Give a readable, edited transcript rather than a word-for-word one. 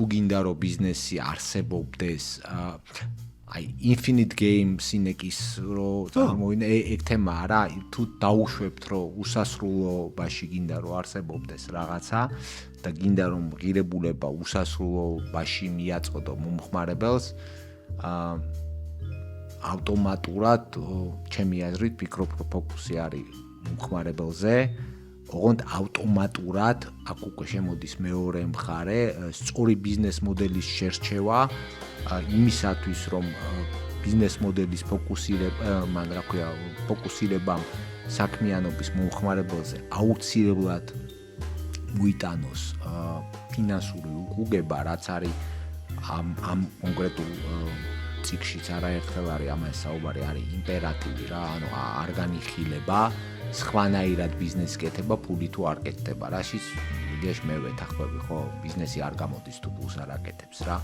თუ გინდა რომ ბიზნესი არსებობდეს აი infinite game სინეკის რო წარმოვიდგინე ეგ თემა არა თუ დაუშვებთ რომ უსასრულობაში გინდა რომ არსებობდეს რაღაცა და გინდა რომ ღირებულება უსასრულობაში მიაწყდო მომხმარებელს ავტომატურად ჩემი აზრით ფიქრობ რომ ფოკუსი არის მომხმარებელზე ოღონდ ავტომატურად აქ უკვე შემოდის მეორე მხარე სწორი ბიზნეს მოდელის შერჩევა იმისათვის რომ ბიზნეს მოდელის ფოკუსირებამ საქმიანობის მომხმარებელზე აუცილებლად მოიტანოს ფინანსური უყუგება რაც არის ამ კონკრეტულ ციკშიც არაერთხელ არის ამას საუბარი არის იმპერატივი რა ანუ არ განიხილება სხვანაირად ბიზნესი კეთება ფული თუ არ კეთდება რაშიც იდეაში მე ვეთანხმები ხო ბიზნესი არ გამოდის თუ ფულს არ აკეთებს რა